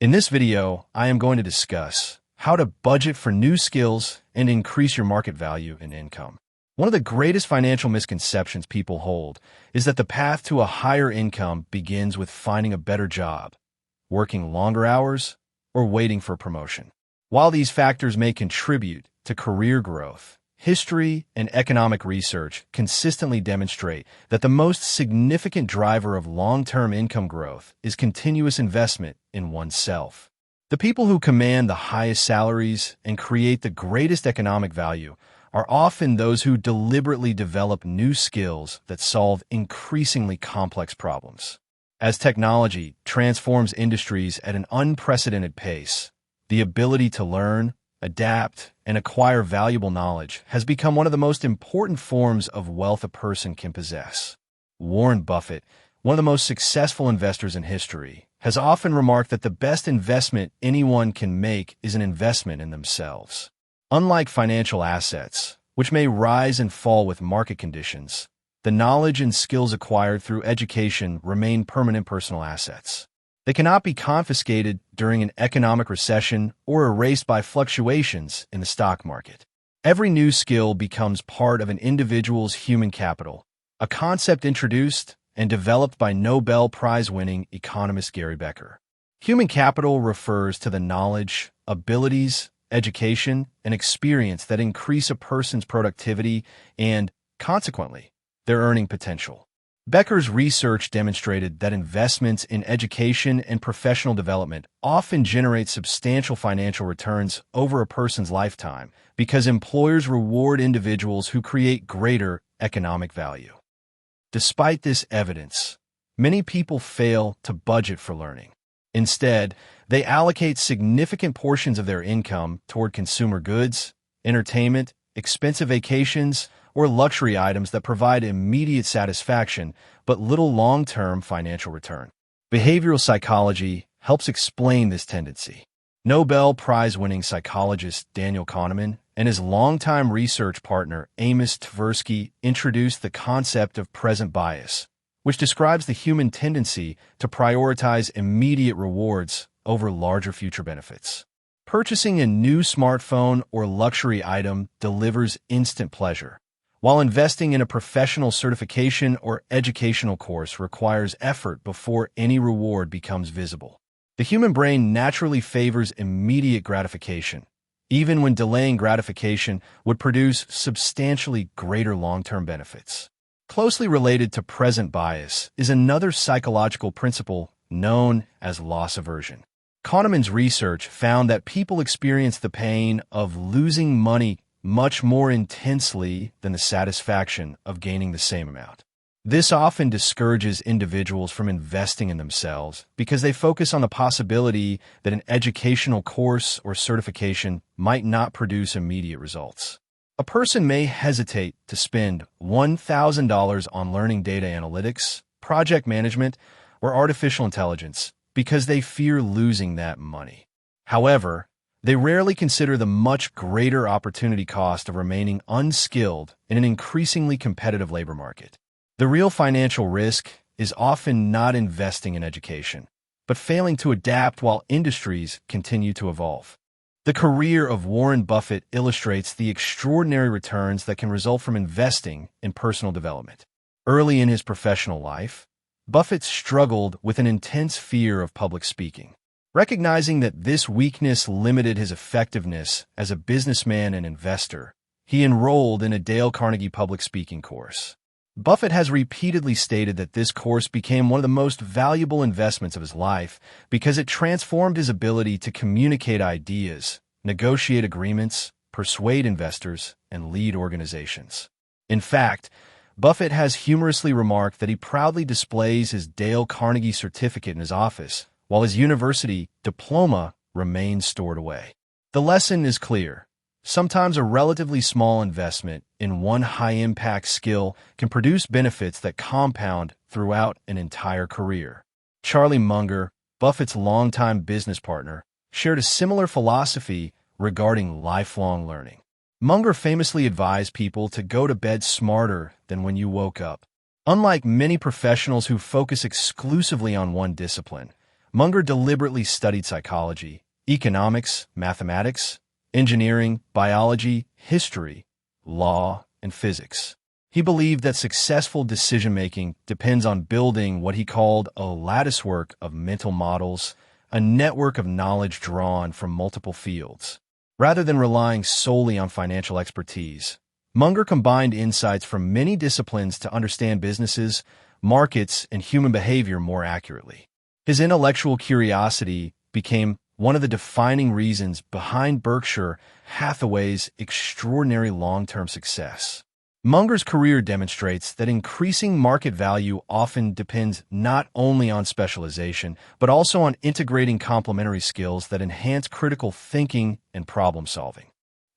In this video, I am going to discuss how to budget for new skills and increase your market value and income. One of the greatest financial misconceptions people hold is that the path to a higher income begins with finding a better job, working longer hours, or waiting for promotion. While these factors may contribute to career growth, history and economic research consistently demonstrate that the most significant driver of long-term income growth is continuous investment in oneself. The people who command the highest salaries and create the greatest economic value are often those who deliberately develop new skills that solve increasingly complex problems. As technology transforms industries at an unprecedented pace, the ability to learn, adapt, and acquire valuable knowledge has become one of the most important forms of wealth a person can possess. Warren Buffett, one of the most successful investors in history, has often remarked that the best investment anyone can make is an investment in themselves. Unlike financial assets, which may rise and fall with market conditions, the knowledge and skills acquired through education remain permanent personal assets. They cannot be confiscated during an economic recession or erased by fluctuations in the stock market. Every new skill becomes part of an individual's human capital, a concept introduced and developed by Nobel Prize-winning economist Gary Becker. Human capital refers to the knowledge, abilities, education, and experience that increase a person's productivity and, consequently, their earning potential. Becker's research demonstrated that investments in education and professional development often generate substantial financial returns over a person's lifetime because employers reward individuals who create greater economic value. Despite this evidence, many people fail to budget for learning. Instead, they allocate significant portions of their income toward consumer goods, entertainment, expensive vacations, or luxury items that provide immediate satisfaction but little long-term financial return. Behavioral psychology helps explain this tendency. Nobel Prize-winning psychologist Daniel Kahneman and his longtime research partner Amos Tversky introduced the concept of present bias, which describes the human tendency to prioritize immediate rewards over larger future benefits. Purchasing a new smartphone or luxury item delivers instant pleasure, while investing in a professional certification or educational course requires effort before any reward becomes visible. The human brain naturally favors immediate gratification, even when delaying gratification would produce substantially greater long-term benefits. Closely related to present bias is another psychological principle known as loss aversion. Kahneman's research found that people experience the pain of losing money much more intensely than the satisfaction of gaining the same amount. This often discourages individuals from investing in themselves because they focus on the possibility that an educational course or certification might not produce immediate results. A person may hesitate to spend $1,000 on learning data analytics, project management, or artificial intelligence because they fear losing that money. However, they rarely consider the much greater opportunity cost of remaining unskilled in an increasingly competitive labor market. The real financial risk is often not investing in education, but failing to adapt while industries continue to evolve. The career of Warren Buffett illustrates the extraordinary returns that can result from investing in personal development. Early in his professional life, Buffett struggled with an intense fear of public speaking. Recognizing that this weakness limited his effectiveness as a businessman and investor, he enrolled in a Dale Carnegie public speaking course. Buffett has repeatedly stated that this course became one of the most valuable investments of his life because it transformed his ability to communicate ideas, negotiate agreements, persuade investors, and lead organizations. In fact, Buffett has humorously remarked that he proudly displays his Dale Carnegie certificate in his office, while his university diploma remains stored away. The lesson is clear. Sometimes a relatively small investment in one high-impact skill can produce benefits that compound throughout an entire career. Charlie Munger, Buffett's longtime business partner, shared a similar philosophy regarding lifelong learning. Munger famously advised people to go to bed smarter than when you woke up. Unlike many professionals who focus exclusively on one discipline, Munger deliberately studied psychology, economics, mathematics, engineering, biology, history, law, and physics. He believed that successful decision-making depends on building what he called a latticework of mental models, a network of knowledge drawn from multiple fields. Rather than relying solely on financial expertise, Munger combined insights from many disciplines to understand businesses, markets, and human behavior more accurately. His intellectual curiosity became one of the defining reasons behind Berkshire Hathaway's extraordinary long-term success. Munger's career demonstrates that increasing market value often depends not only on specialization, but also on integrating complementary skills that enhance critical thinking and problem-solving.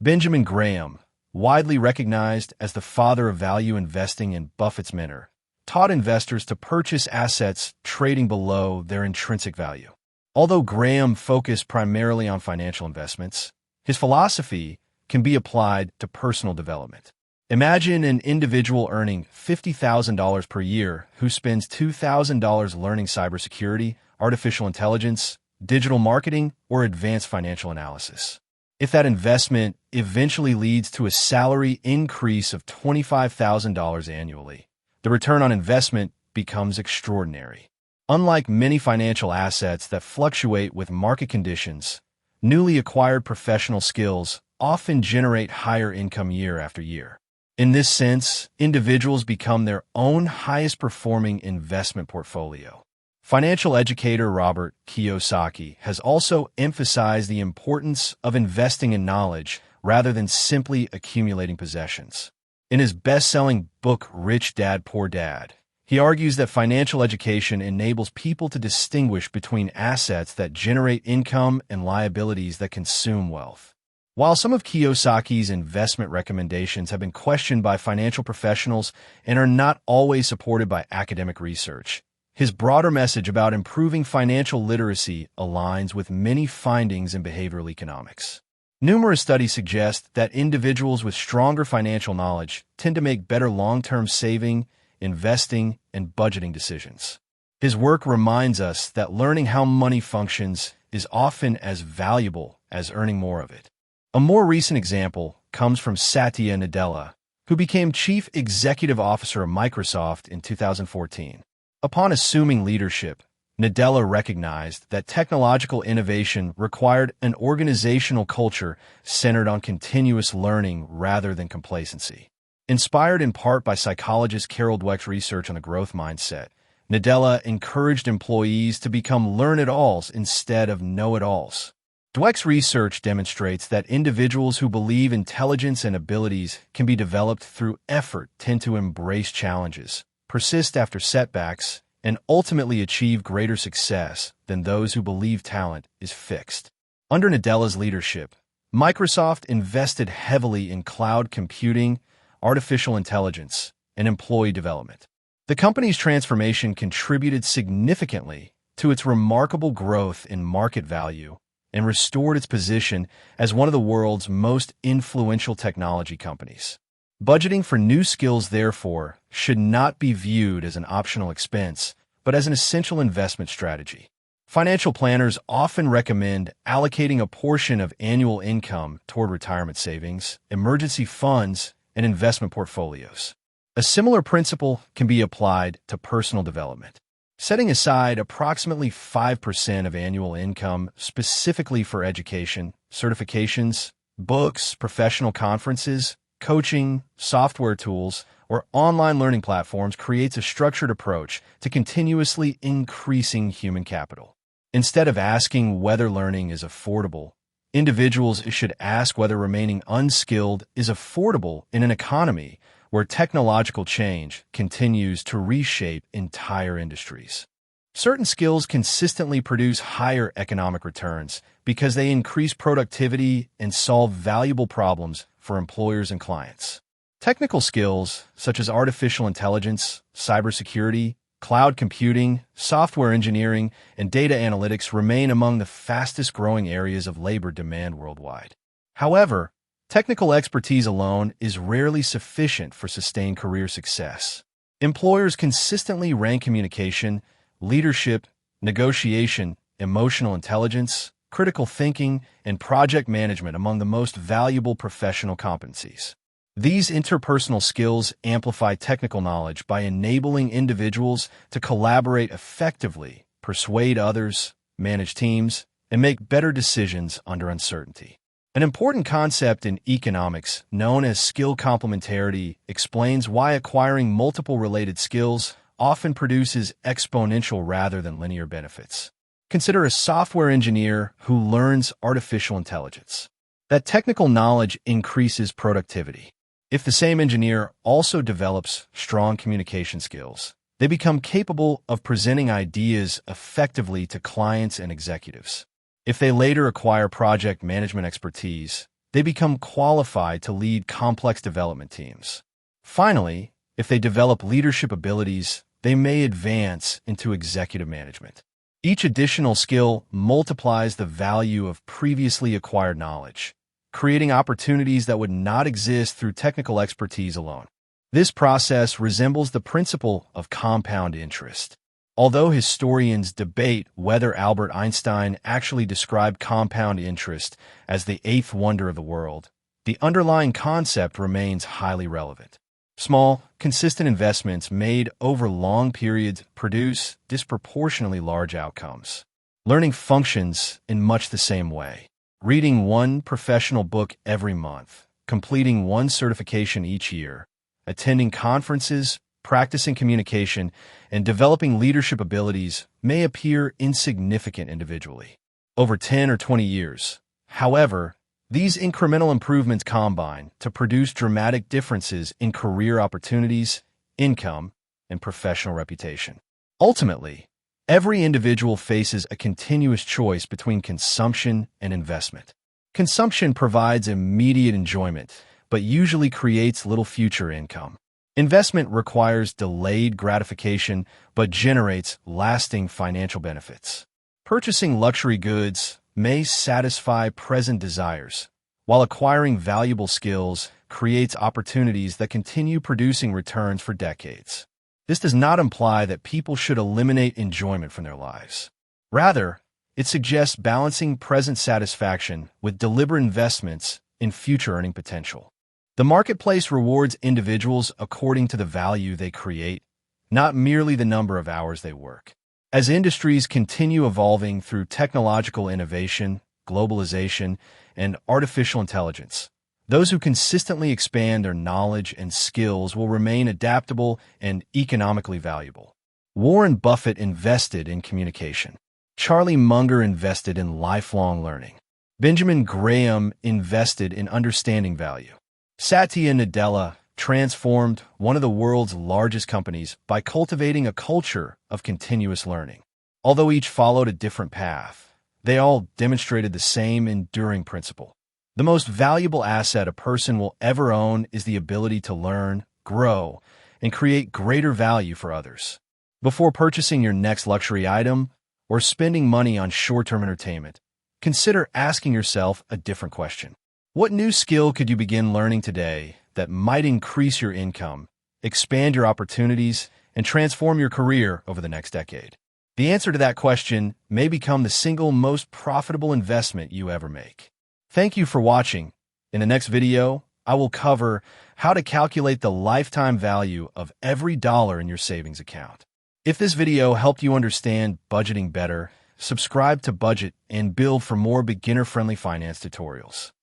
Benjamin Graham, widely recognized as the father of value investing and Buffett's mentor, taught investors to purchase assets trading below their intrinsic value. Although Graham focused primarily on financial investments, his philosophy can be applied to personal development. Imagine an individual earning $50,000 per year who spends $2,000 learning cybersecurity, artificial intelligence, digital marketing, or advanced financial analysis. If that investment eventually leads to a salary increase of $25,000 annually, the return on investment becomes extraordinary. Unlike many financial assets that fluctuate with market conditions, newly acquired professional skills often generate higher income year after year. In this sense, individuals become their own highest-performing investment portfolio. Financial educator Robert Kiyosaki has also emphasized the importance of investing in knowledge rather than simply accumulating possessions. In his best-selling book, Rich Dad, Poor Dad, he argues that financial education enables people to distinguish between assets that generate income and liabilities that consume wealth. While some of Kiyosaki's investment recommendations have been questioned by financial professionals and are not always supported by academic research, his broader message about improving financial literacy aligns with many findings in behavioral economics. Numerous studies suggest that individuals with stronger financial knowledge tend to make better long-term saving, investing, and budgeting decisions. His work reminds us that learning how money functions is often as valuable as earning more of it. A more recent example comes from Satya Nadella, who became Chief Executive Officer of Microsoft in 2014. Upon assuming leadership, Nadella recognized that technological innovation required an organizational culture centered on continuous learning rather than complacency. Inspired in part by psychologist Carol Dweck's research on the growth mindset, Nadella encouraged employees to become learn-it-alls instead of know-it-alls. Dweck's research demonstrates that individuals who believe intelligence and abilities can be developed through effort tend to embrace challenges, persist after setbacks, and ultimately achieve greater success than those who believe talent is fixed. Under Nadella's leadership, Microsoft invested heavily in cloud computing, artificial intelligence, and employee development. The company's transformation contributed significantly to its remarkable growth in market value and restored its position as one of the world's most influential technology companies. Budgeting for new skills, therefore, should not be viewed as an optional expense, but as an essential investment strategy. Financial planners often recommend allocating a portion of annual income toward retirement savings, emergency funds, and investment portfolios. A similar principle can be applied to personal development. Setting aside approximately 5% of annual income specifically for education, certifications, books, professional conferences, coaching, software tools, or online learning platforms creates a structured approach to continuously increasing human capital. Instead of asking whether learning is affordable, individuals should ask whether remaining unskilled is affordable in an economy where technological change continues to reshape entire industries. Certain skills consistently produce higher economic returns because they increase productivity and solve valuable problems for employers and clients. Technical skills, such as artificial intelligence, cybersecurity, cloud computing, software engineering, and data analytics remain among the fastest-growing areas of labor demand worldwide. However, technical expertise alone is rarely sufficient for sustained career success. Employers consistently rank communication, leadership, negotiation, emotional intelligence, critical thinking, and project management among the most valuable professional competencies. These interpersonal skills amplify technical knowledge by enabling individuals to collaborate effectively, persuade others, manage teams, and make better decisions under uncertainty. An important concept in economics, known as skill complementarity, explains why acquiring multiple related skills often produces exponential rather than linear benefits. Consider a software engineer who learns artificial intelligence. That technical knowledge increases productivity. If the same engineer also develops strong communication skills, they become capable of presenting ideas effectively to clients and executives. If they later acquire project management expertise, they become qualified to lead complex development teams. Finally, if they develop leadership abilities, they may advance into executive management. Each additional skill multiplies the value of previously acquired knowledge, creating opportunities that would not exist through technical expertise alone. This process resembles the principle of compound interest. Although historians debate whether Albert Einstein actually described compound interest as the eighth wonder of the world, the underlying concept remains highly relevant. Small, consistent investments made over long periods produce disproportionately large outcomes. Learning functions in much the same way. Reading one professional book every month, completing one certification each year, attending conferences, practicing communication, and developing leadership abilities may appear insignificant individually. Over 10 or 20 years, however, these incremental improvements combine to produce dramatic differences in career opportunities, income, and professional reputation. Ultimately, every individual faces a continuous choice between consumption and investment. Consumption provides immediate enjoyment, but usually creates little future income. Investment requires delayed gratification, but generates lasting financial benefits. Purchasing luxury goods may satisfy present desires, while acquiring valuable skills creates opportunities that continue producing returns for decades. This does not imply that people should eliminate enjoyment from their lives. Rather, it suggests balancing present satisfaction with deliberate investments in future earning potential. The marketplace rewards individuals according to the value they create, not merely the number of hours they work. As industries continue evolving through technological innovation, globalization, and artificial intelligence, those who consistently expand their knowledge and skills will remain adaptable and economically valuable. Warren Buffett invested in communication. Charlie Munger invested in lifelong learning. Benjamin Graham invested in understanding value. Satya Nadella transformed one of the world's largest companies by cultivating a culture of continuous learning. Although each followed a different path, they all demonstrated the same enduring principle. The most valuable asset a person will ever own is the ability to learn, grow, and create greater value for others. Before purchasing your next luxury item or spending money on short-term entertainment, consider asking yourself a different question. What new skill could you begin learning today that might increase your income, expand your opportunities, and transform your career over the next decade? The answer to that question may become the single most profitable investment you ever make. Thank you for watching. In the next video, I will cover how to calculate the lifetime value of every dollar in your savings account. If this video helped you understand budgeting better, subscribe to Budget and Build for more beginner-friendly finance tutorials.